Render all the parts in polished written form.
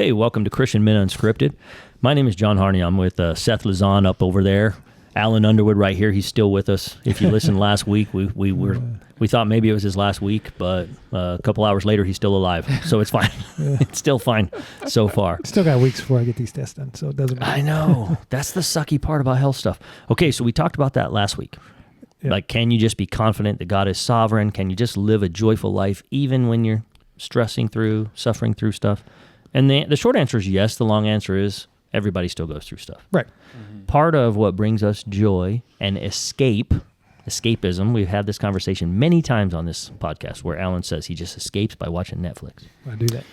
Hey, welcome to Christian Men Unscripted. My name is John Harney. I'm with Seth Lazan up over there. Alan Underwood right here. He's still with us. If you listened last week, we thought maybe it was his last week, but a couple hours later, he's still alive. So it's fine. It's still fine so far. Still got weeks before I get these tests done, so it doesn't matter. I know. That's the sucky part about health stuff. Okay, so we talked about that last week. Yep. Like, can you just be confident that God is sovereign? Can you just live a joyful life even when you're suffering through stuff? And the short answer is yes. The long answer is everybody still goes through stuff. Right. Mm-hmm. Part of what brings us joy and escapism, we've had this conversation many times on this podcast where Alan says he just escapes by watching Netflix. I do that.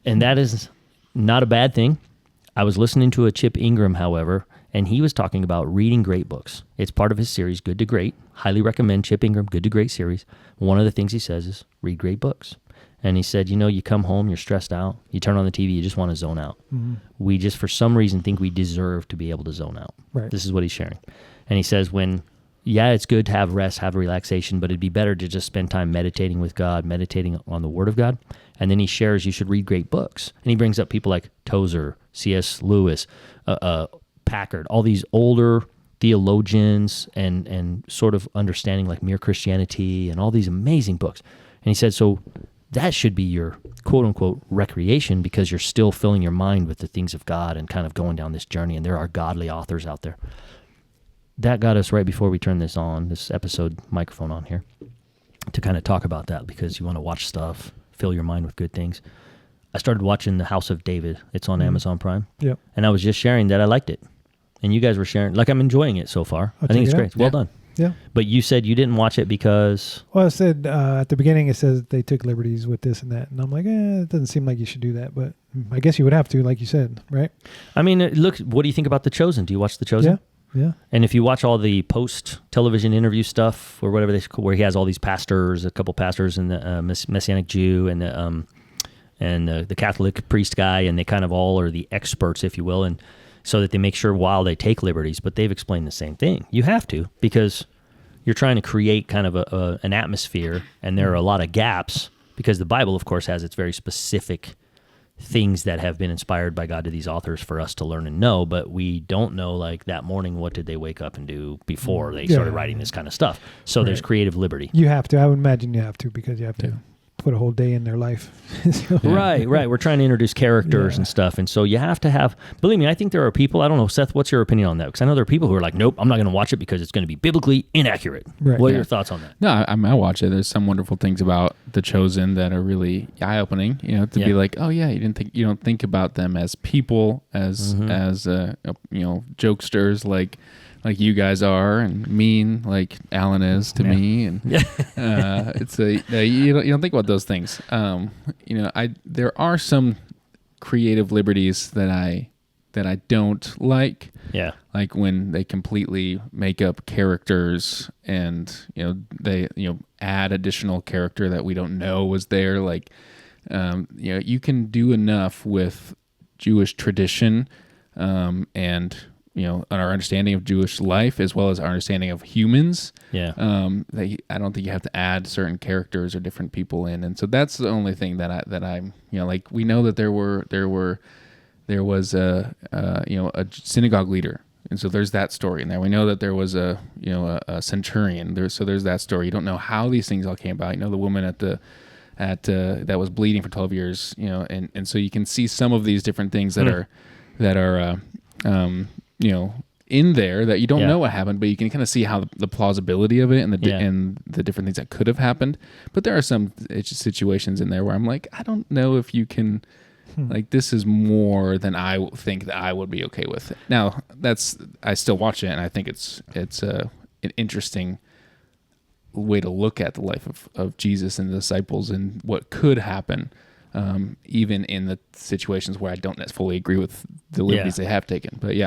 And that is not a bad thing. I was listening to a Chip Ingram, however, and he was talking about reading great books. It's part of his series, Good to Great. Highly recommend Chip Ingram, Good to Great series. One of the things he says is read great books. And he said, you come home, you're stressed out, you turn on the TV, you just want to zone out. Mm-hmm. We just, for some reason, think we deserve to be able to zone out. Right. This is what he's sharing. And he says it's good to have rest, have relaxation, but it'd be better to just spend time meditating with God, meditating on the Word of God. And then he shares you should read great books. And he brings up people like Tozer, C.S. Lewis, Packard, all these older theologians and sort of understanding like Mere Christianity and all these amazing books. And he said, so that should be your quote-unquote recreation because you're still filling your mind with the things of God and kind of going down this journey, and there are godly authors out there. That got us right before we turned this episode microphone on here, to kind of talk about that because you want to watch stuff, fill your mind with good things. I started watching The House of David. It's on Amazon Prime. Yep. And I was just sharing that I liked it. And you guys were sharing, like I'm enjoying it so far. I think it's great. It's well done. Yeah. But you said you didn't watch it because... Well, I said at the beginning, it says they took liberties with this and that. And I'm like, it doesn't seem like you should do that. But I guess you would have to, like you said, right? I mean, look, what do you think about The Chosen? Do you watch The Chosen? Yeah. And if you watch all the post-television interview stuff or whatever, where he has all these pastors, a couple pastors and the Messianic Jew and the Catholic priest guy, and they kind of all are the experts, if you will, and so that they make sure while they take liberties, but they've explained the same thing. You have to, because you're trying to create kind of an atmosphere, and there are a lot of gaps, because the Bible, of course, has its very specific things that have been inspired by God to these authors for us to learn and know, but we don't know, like that morning, what did they wake up and do before they started writing this kind of stuff. So there's creative liberty. You have to. I would imagine you have to, because you have to put a whole day in their life. Right. We're trying to introduce characters and stuff. And so you have to have, believe me, I think there are people, I don't know, Seth, what's your opinion on that? Because I know there are people who are like, nope, I'm not going to watch it because it's going to be biblically inaccurate. Right. What are your thoughts on that? No, I watch it. There's some wonderful things about The Chosen that are really eye-opening, to be like, oh yeah, you don't think about them as people, as jokesters like you guys are, and mean like Alan is to me, and it's you don't think about those things. There are some creative liberties that I don't like. Yeah, like when they completely make up characters and they add additional character that we don't know was there. Like you can do enough with Jewish tradition and our understanding of Jewish life as well as our understanding of humans. Yeah. I don't think you have to add certain characters or different people in, and so that's the only thing that I'm like, we know that there was a synagogue leader, and so there's that story in there. We know that there was a centurion there, so there's that story. You don't know how these things all came about. The woman that was bleeding for 12 years, and so you can see some of these different things that are in there that you don't know what happened, but you can kind of see how the plausibility of it and the different things that could have happened. But there are some situations in there where I'm like, I don't know if you can, like, this is more than I think that I would be okay with. Now, I still watch it, and I think it's an interesting way to look at the life of Jesus and the disciples and what could happen. Even in the situations where I don't fully agree with the liberties they have taken. But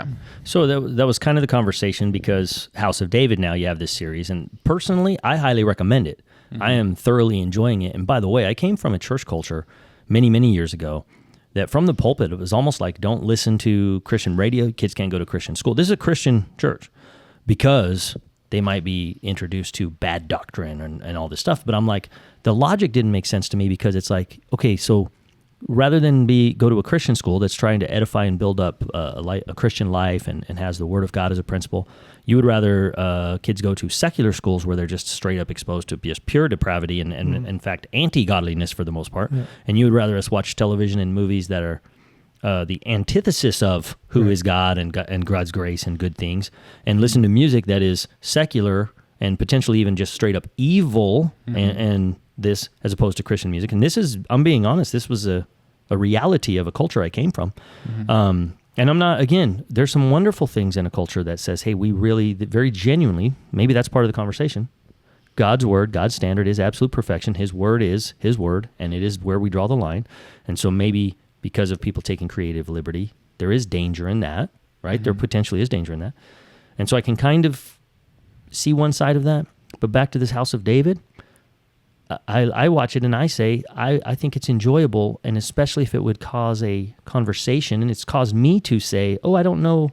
So that was kind of the conversation, because House of David, now you have this series, and personally, I highly recommend it. Mm-hmm. I am thoroughly enjoying it. And by the way, I came from a church culture many, many years ago that from the pulpit, it was almost like, don't listen to Christian radio, kids can't go to Christian school. This is a Christian church, because they might be introduced to bad doctrine and all this stuff. But I'm like, the logic didn't make sense to me, because it's like, okay, so rather than go to a Christian school that's trying to edify and build up a Christian life and has the Word of God as a principle, you would rather kids go to secular schools where they're just straight up exposed to just pure depravity and in fact, anti-godliness for the most part. Yeah. And you would rather us watch television and movies that are the antithesis of who is God and God's grace and good things, and listen to music that is secular and potentially even just straight up evil and this, as opposed to Christian music. And this is, I'm being honest, this was a reality of a culture I came from. And I'm not, again, there's some wonderful things in a culture that says, hey, we really, very genuinely, maybe that's part of the conversation. God's word, God's standard is absolute perfection. His word is his word, and it is where we draw the line. And so maybe because of people taking creative liberty, there is danger in that, right? There potentially is danger in that. And so I can kind of see one side of that. But back to this House of David, I watch it and I say, I think it's enjoyable, and especially if it would cause a conversation, and it's caused me to say, I don't know.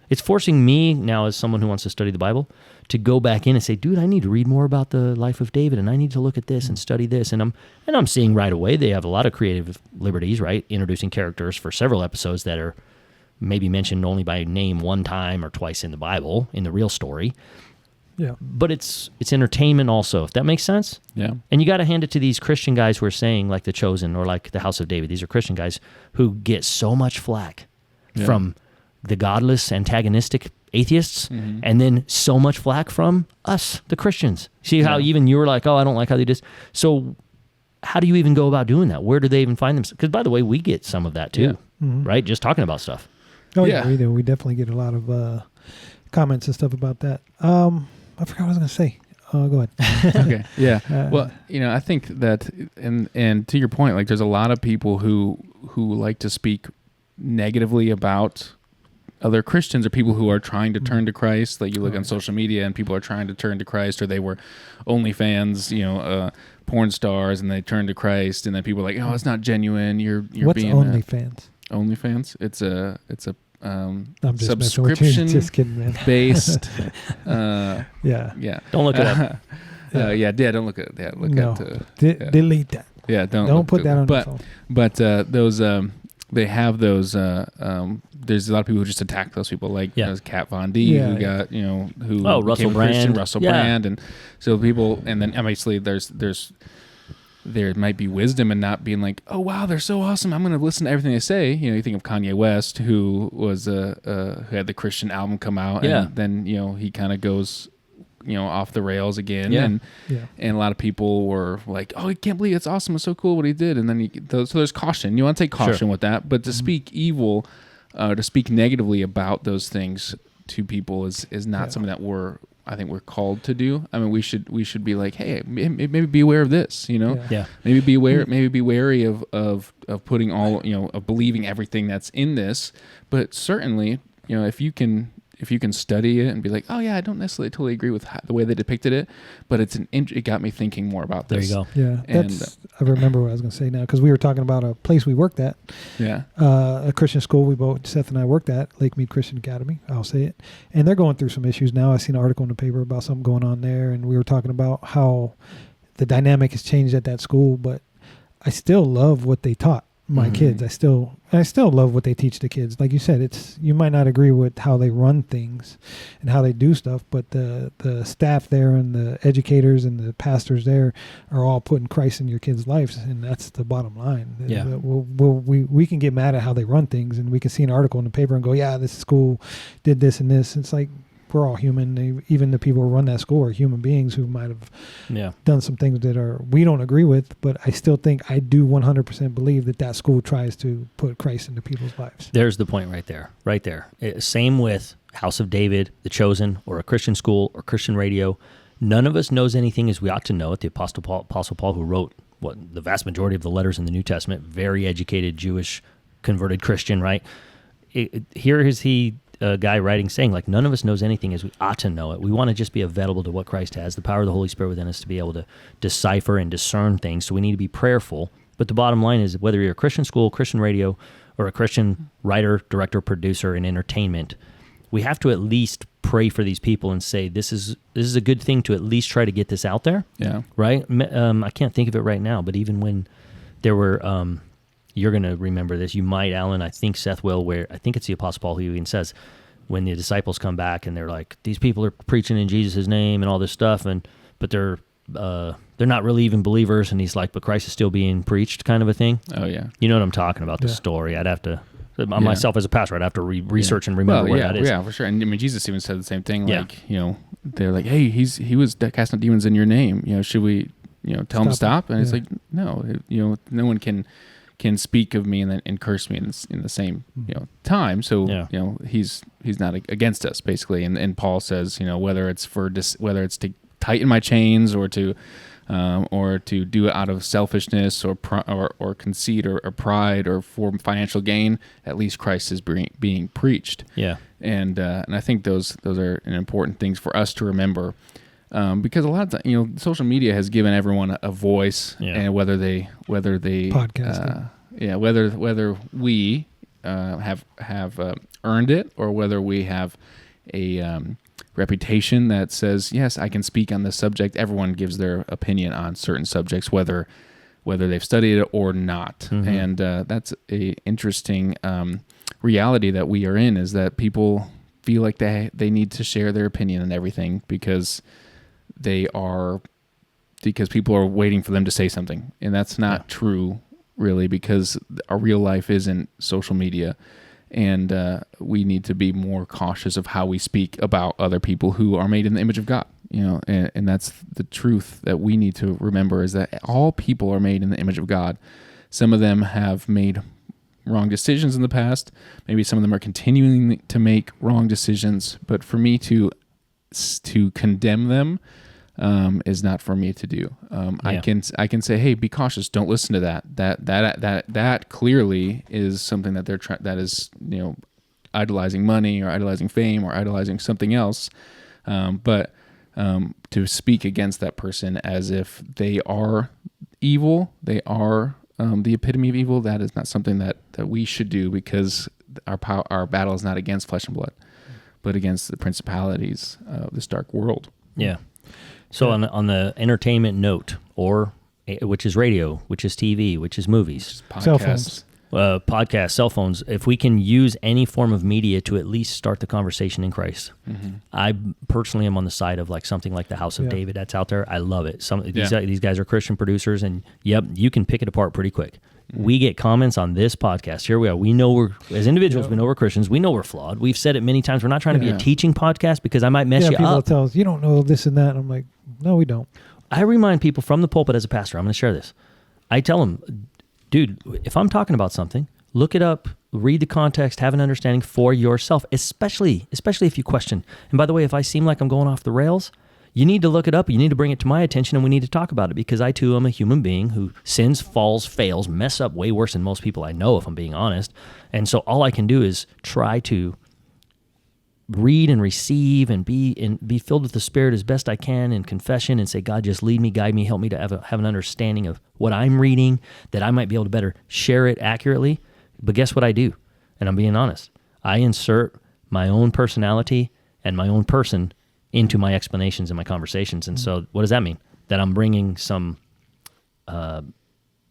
It's forcing me now, as someone who wants to study the Bible, to go back in and say, dude, I need to read more about the life of David, and I need to look at this and study this. And I'm seeing right away they have a lot of creative liberties, right? Introducing characters for several episodes that are maybe mentioned only by name one time or twice in the Bible, in the real story. Yeah. But it's entertainment also, if that makes sense. Yeah. And you got to hand it to these Christian guys who are saying, like The Chosen or like the House of David. These are Christian guys who get so much flack from the godless, antagonistic atheists, and then so much flack from us, the Christians. See how even you were like, I don't like how they just. So how do you even go about doing that? Where do they even find them? Because, by the way, we get some of that too, right? Just talking about stuff. Oh, yeah, we do. We definitely get a lot of comments and stuff about that. I forgot what I was going to say. Go ahead. Okay. Yeah. Well, I think that, and to your point, like there's a lot of people who like to speak negatively about other Christians or people who are trying to turn to Christ. Like you look on social media and people are trying to turn to Christ, or they were OnlyFans, porn stars, and they turn to Christ, and then people are like, it's not genuine. You're What's being OnlyFans? OnlyFans. It's a I'm just subscription just kidding, man. based. Yeah. Don't look it up. Don't look at that. Look at delete that. Yeah, don't put that on the phone. But those they have those. There's a lot of people who just attack those people, like Kat Von D, who got who Russell Brand, Brand, and so people, and then obviously there might be wisdom in not being like, oh wow, they're so awesome, I'm going to listen to everything they say. You think of Kanye West, who was who had the Christian album come out, and then he kind of goes off the rails again, and a lot of people were like, oh, I can't believe it's awesome, it's so cool what he did, and then so there's caution. You want to take caution with that, but to speak evil, to speak negatively about those things to people is not something that I think we're called to do. I mean, we should be like, hey, maybe be aware of this, maybe be aware, maybe be wary of putting all, of believing everything that's in this. But certainly, if you can study it and be like, oh yeah, I don't necessarily totally agree with the way they depicted it, but it got me thinking more about this. There you go. Yeah, I remember what I was going to say now, because we were talking about a place we worked at. Yeah. A Christian school Seth and I worked at, Lake Mead Christian Academy, I'll say it. And they're going through some issues now. I seen an article in the paper about something going on there, and we were talking about how the dynamic has changed at that school, but I still love what they taught my kids. I still love what they teach the kids. Like you said, you might not agree with how they run things and how they do stuff, but the staff there and the educators and the pastors there are all putting Christ in your kids' lives, and that's the bottom line. Yeah. We can get mad at how they run things, and we can see an article in the paper and go, yeah, this school did this and this. It's like, we're all human. Even the people who run that school are human beings who might have done some things that we don't agree with, but I still think I do 100% believe that school tries to put Christ into people's lives. There's the point right there. Same with House of David, The Chosen, or a Christian school or Christian radio. None of us knows anything as we ought to know it. The Apostle Paul, who wrote the vast majority of the letters in the New Testament, very educated Jewish converted Christian, right? Here is he, a guy writing, saying, like, none of us knows anything as we ought to know it. We want to just be available to what Christ has, the power of the Holy Spirit within us to be able to decipher and discern things. So we need to be prayerful. But the bottom line is, whether you're a Christian school, Christian radio, or a Christian writer, director, producer in entertainment, we have to at least pray for these people and say, this is a good thing to at least try to get this out there. Yeah. Right? I can't think of it right now, but even when there were you're going to remember this. You might, Alan, I think Seth will, where I think it's the Apostle Paul who even says, when the disciples come back and they're like, these people are preaching in Jesus' name and all this stuff, but they're not really even believers. And he's like, but Christ is still being preached, kind of a thing. Oh, yeah. You know what I'm talking about, the story. I'd have to, myself as a pastor, I'd have to research and remember where that is. Yeah, for sure. And I mean, Jesus even said the same thing. Like, they're like, hey, he was casting out demons in your name. Should we, tell him to stop? And it's like, no, no one can speak of me and curse me in the same time. So he's not against us, basically. And Paul says, whether it's to tighten my chains or to do it out of selfishness or conceit or pride or for financial gain, at least Christ is being preached. Yeah. And I think those are important things for us to remember, because a lot of times, social media has given everyone a voice, and whether they podcasting, whether we have earned it or whether we have a reputation that says, yes, I can speak on this subject. Everyone gives their opinion on certain subjects, whether they've studied it or not. Mm-hmm. And that's a interesting reality that we are in, is that people feel like they need to share their opinion on everything because people are waiting for them to say something. And that's not true, really, because our real life isn't social media. And we need to be more cautious of how we speak about other people who are made in the image of God. And that's the truth that we need to remember, is that all people are made in the image of God. Some of them have made wrong decisions in the past. Maybe some of them are continuing to make wrong decisions. But for me to condemn them is not for me to do. I can say, hey, be cautious. Don't listen to that. That clearly is something that that is idolizing money or idolizing fame or idolizing something else. But to speak against that person as if they are evil, they are the epitome of evil, that is not something that we should do, because our battle is not against flesh and blood, but against the principalities of this dark world. Yeah. So on the entertainment note, which is radio, which is TV, which is movies, cell phones, podcasts, cell phones, if we can use any form of media to at least start the conversation in Christ, I personally am on the side of something like the House of David that's out there. I love it. These guys are Christian producers, and you can pick it apart pretty quick. We get comments on this podcast. Here we are. We know as individuals, we know we're Christians. We know we're flawed. We've said it many times. We're not trying to be a teaching podcast, because I might mess you people up. Tell us, you don't know this and that. And I'm like, no, we don't. I remind people from the pulpit as a pastor, I'm going to share this. I tell them, dude, if I'm talking about something, look it up, read the context, have an understanding for yourself, especially if you question. And by the way, if I seem like I'm going off the rails, you need to look it up. You need to bring it to my attention, and we need to talk about it, because I too am a human being who sins, falls, fails, mess up way worse than most people I know, if I'm being honest. And so all I can do is try to read and receive and be filled with the Spirit as best I can in confession, and say, God, just lead me, guide me, help me to have an understanding of what I'm reading, that I might be able to better share it accurately. But guess what I do? And I'm being honest. I insert my own personality and my own person into my explanations and my conversations. And so what does that mean? That I'm bringing some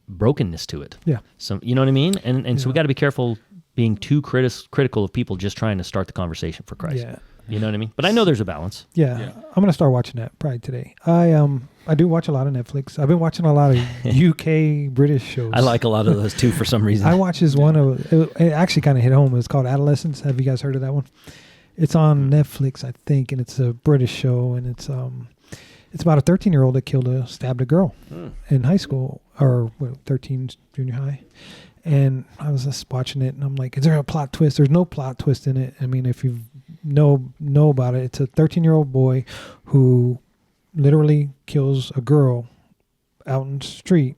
brokenness to it. Yeah. So, you know what I mean? And so we got to be careful being too critical of people just trying to start the conversation for Christ. Yeah. You know what I mean? But I know there's a balance. Yeah. I'm going to start watching that probably today. I do watch a lot of Netflix. I've been watching a lot of UK British shows. I like a lot of those too for some reason. I watch this one it actually kind of hit home. It's called Adolescence. Have you guys heard of that one? It's on Netflix, I think, and it's a British show, and it's about a 13-year-old that stabbed a girl in high school, or 13, junior high. And I was just watching it, and I'm like, is there a plot twist? There's no plot twist in it. I mean, if you know about it, it's a 13-year-old boy who literally kills a girl out in the street.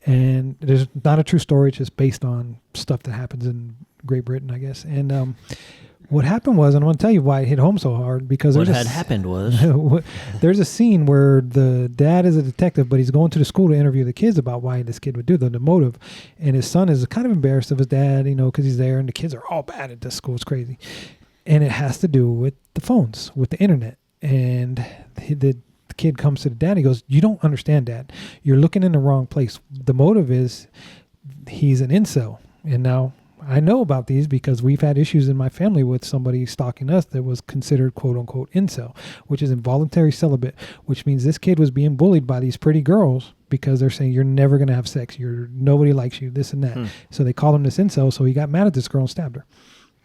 And there's not a true story. It's just based on stuff that happens in Great Britain, I guess. And what happened was, and I'm going to tell you why it hit home so hard, because what had happened was there's a scene where the dad is a detective, but he's going to the school to interview the kids about why this kid would do the motive. And his son is kind of embarrassed of his dad, because he's there, and the kids are all bad at this school. It's crazy. And it has to do with the phones, with the internet. And the kid comes to the dad, he goes, you don't understand, Dad. You're looking in the wrong place. The motive is he's an incel. And now I know about these because we've had issues in my family with somebody stalking us that was considered quote unquote incel, which is involuntary celibate, which means this kid was being bullied by these pretty girls because they're saying you're never going to have sex. Nobody likes you, this and that. So they called him this incel. So he got mad at this girl and stabbed her.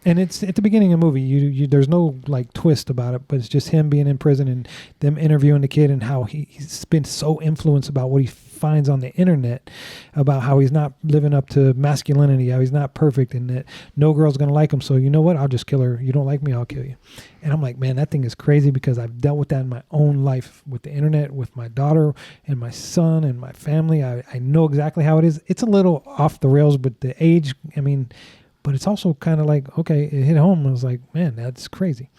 And it's at the beginning of the movie. You there's no like twist about it, but it's just him being in prison and them interviewing the kid and how he's been so influenced about what he finds on the internet about how he's not living up to masculinity, how he's not perfect, and that no girl's gonna like him. So you know what? I'll just kill her. You don't like me, I'll kill you. And I'm like, man, that thing is crazy because I've dealt with that in my own life with the internet, with my daughter and my son and my family. I know exactly how it is. It's a little off the rails, but the age, I mean. But it's also kind of like, okay, it hit home. I was like, man, that's crazy.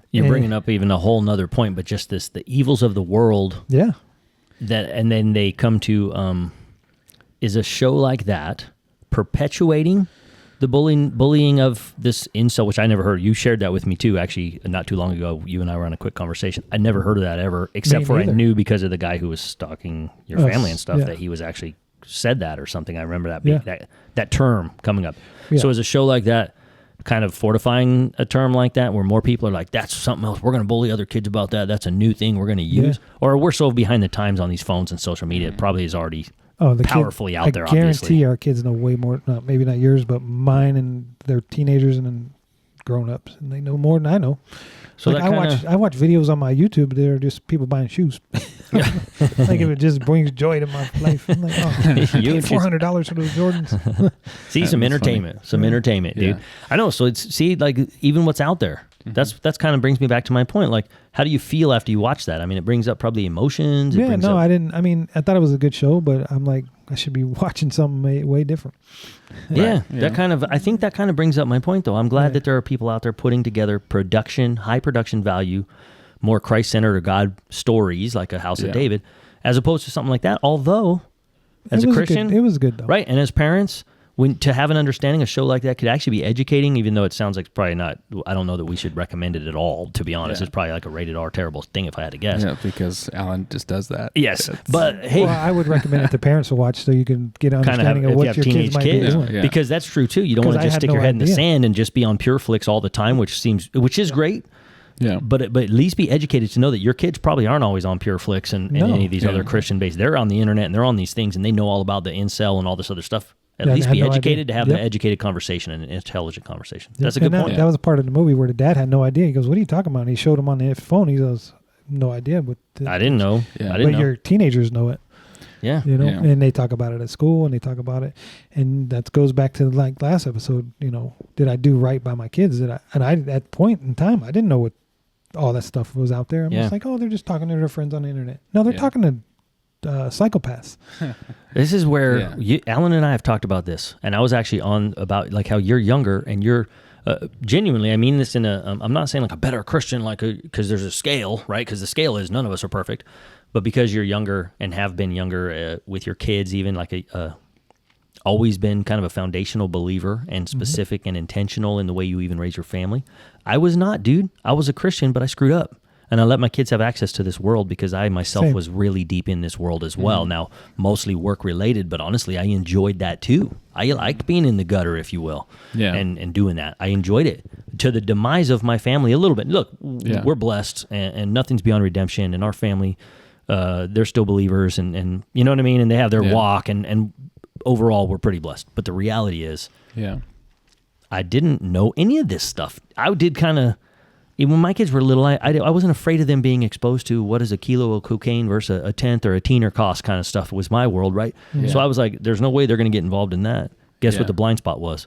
You're bringing up even a whole nother point, but just the evils of the world. Yeah. And then they come to, is a show like that perpetuating the bullying of this incel, which I never heard. You shared that with me too, actually, not too long ago. You and I were on a quick conversation. I never heard of that ever, except for I knew because of the guy who was stalking your family and stuff that he was actually said that or something. I remember that being, that term coming up. Yeah. So is a show like that kind of fortifying a term like that where more people are like, that's something else. We're going to bully other kids about that. That's a new thing we're going to use. Or we're so behind the times on these phones and social media. It probably is already powerfully out there, obviously. I guarantee our kids know way more, maybe not yours, but mine, and they're teenagers and then grown-ups, and they know more than I know. So like I watch videos on my YouTube that are just people buying shoes. Like if it just brings joy to my life. I'm like, oh, I paid $400 for those Jordans. See, some entertainment, dude. Yeah. I know. So like even what's out there. Mm-hmm. That's kind of brings me back to my point. Like, how do you feel after you watch that? I mean, it brings up probably emotions. I didn't. I mean, I thought it was a good show, but I'm like, I should be watching something way different. Yeah, I think that kind of brings up my point, though. I'm glad that there are people out there putting together high production value, more Christ-centered or God stories like a House of David, as opposed to something like that. Although, as a Christian, it was good though, right? And as parents, to have an understanding, a show like that could actually be educating, even though it sounds like probably not. I don't know that we should recommend it at all. To be honest, it's probably like a rated R terrible thing if I had to guess. Yeah, because Alan just does that. Yes, but hey, I would recommend it to parents to watch so you can get an understanding of what your kids might be doing. Yeah. Because that's true too. You don't want to just stick your head in the sand and just be on Pure Flix all the time, which is great. Yeah, but at least be educated to know that your kids probably aren't always on Pure Flix and any of these other Christian based. They're on the internet and they're on these things and they know all about the incel and all this other stuff. At least be educated to have the educated conversation and an intelligent conversation. That's a good point. That was a part of the movie where the dad had no idea. He goes, "What are you talking about?" And he showed him on the phone. He goes, "No idea." I didn't know. Yeah. But your teenagers know it. Yeah. You know, and they talk about it at school and they talk about it. And that goes back to like last episode, you know, did I do right by my kids? And I at that point in time, I didn't know what all that stuff was out there. I'm just like, oh, they're just talking to their friends on the internet. No, they're talking to psychopaths. This is where Alan and I have talked about this, and I was actually on about like how you're younger and you're genuinely, I mean this in a I'm not saying like a better Christian, like because there's a scale, right? Because the scale is none of us are perfect, but because you're younger and have been younger with your kids, even like always been kind of a foundational believer and specific and intentional in the way you even raise your family. I was not, dude. I was a Christian, but I screwed up. And I let my kids have access to this world because I myself was really deep in this world as well. Now, mostly work related, but honestly, I enjoyed that too. I liked being in the gutter, if you will, and doing that. I enjoyed it to the demise of my family a little bit. Look, we're blessed and nothing's beyond redemption. And our family, they're still believers and you know what I mean? And they have their walk and overall, we're pretty blessed. But the reality is, I didn't know any of this stuff. I did kind of... Even when my kids were little, I wasn't afraid of them being exposed to what is a kilo of cocaine versus a tenth or a teener cost kind of stuff. It was my world, right? Yeah. So I was like, there's no way they're going to get involved in that. Guess what the blind spot was?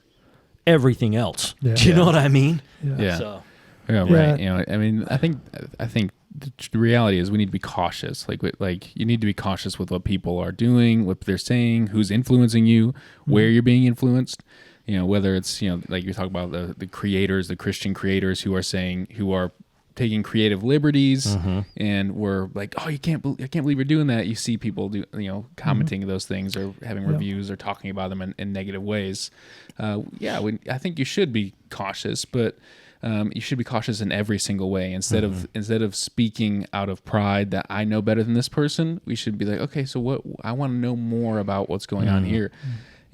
Everything else. Yeah. Do you know what I mean? Yeah. So. Yeah, right. You know, I mean, I think the reality is we need to be cautious. Like you need to be cautious with what people are doing, what they're saying, who's influencing you, where you're being influenced. You know, whether it's, you know, like you talk about the creators, the Christian creators who are taking creative liberties and we're like, oh, I can't believe you're doing that. You see people commenting those things or having reviews or talking about them in negative ways. I think you should be cautious, but you should be cautious in every single way. Instead of speaking out of pride that I know better than this person, we should be like, okay, so what? I want to know more about what's going on here.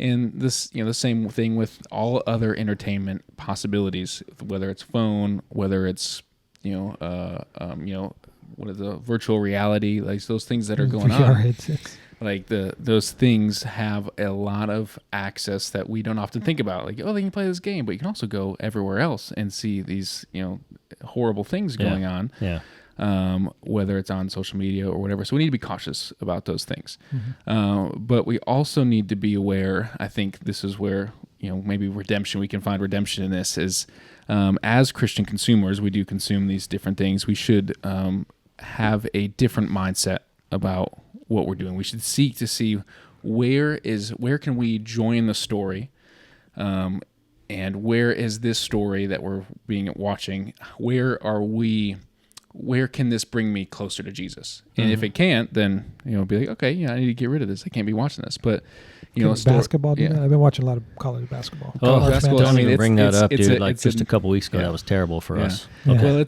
And this, the same thing with all other entertainment possibilities, whether it's phone, whether it's, what is the virtual reality, like those things that are going VR on. headsets. Like those things have a lot of access that we don't often think about. Like, oh, they can play this game, but you can also go everywhere else and see these, horrible things going on. Yeah. Whether it's on social media or whatever. So we need to be cautious about those things. Mm-hmm. But we also need to be aware, I think this is where, maybe redemption, we can find redemption in this, is as Christian consumers, we do consume these different things. We should have a different mindset about what we're doing. We should seek to see where can we join the story, and where is this story that we're watching? Where can this bring me closer to Jesus? And if it can't, then be like, okay, I need to get rid of this. I can't be watching this. But basketball. I've been watching a lot of college basketball. Basketball. Don't even bring that up, dude. It's just a couple weeks ago, that was terrible for us. Yeah. Well,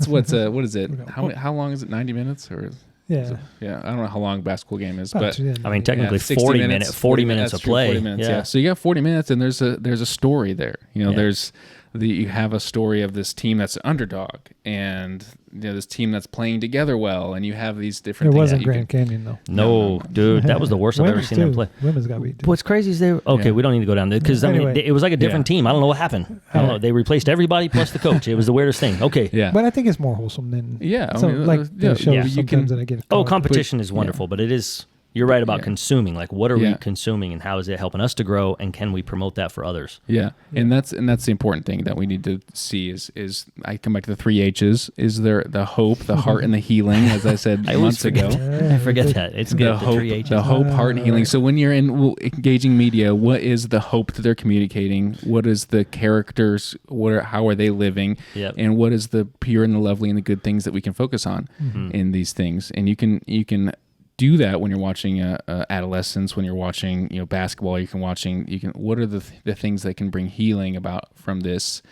what is it? How long is it? 90 minutes or? Yeah. I don't know how long a basketball game is, but I mean, technically 40 minutes of play. 40 minutes, yeah. So you got 40 minutes, and there's a story there. You have a story of this team that's an underdog, and this team that's playing together well, and you have these different. It things wasn't Grand Canyon though. No, dude, that was the worst I've ever seen them play. Women's got beat too. What's crazy is we don't need to go down there because Anyway. it was like a different team. I don't know what happened. I don't know. They replaced everybody plus the coach. It was the weirdest thing. Okay, Yeah. But I think it's more wholesome than The shows sometimes that I get. competition is wonderful, but it is. You're right about consuming. Like, what are we Yeah. consuming, and how is it helping us to grow, and can we promote that for others? Yeah. And that's the important thing that we need to see is I come back to the 3 H's. Is there the hope, the heart, and the healing, as I said months ago. I forget that. It's good. The hope, heart, and healing. So when you're engaging media, what is the hope that they're communicating? What is the characters? How are they living? Yep. And what is the pure and the lovely and the good things that we can focus on in these things? And you can do that when you're watching adolescence, when you're watching basketball. What are the things that can bring healing about from this,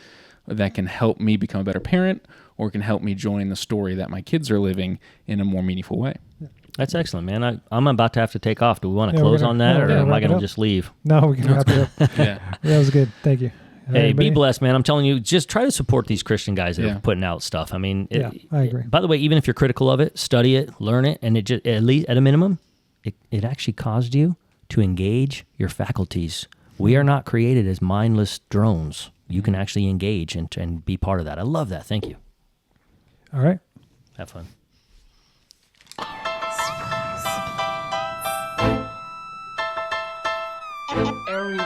that can help me become a better parent, or can help me join the story that my kids are living in a more meaningful way? That's excellent, man. I'm about to have to take off. Do we want to close on that, or am I going to just leave? No, we can wrap it up. Yeah. That was good. Thank you. Hey, be blessed, man. I'm telling you, just try to support these Christian guys that are putting out stuff. I mean, I agree. By the way, even if you're critical of it, study it, learn it, and it just, at least at a minimum, it actually caused you to engage your faculties. We are not created as mindless drones. You can actually engage and be part of that. I love that. Thank you. All right. Have fun. Eric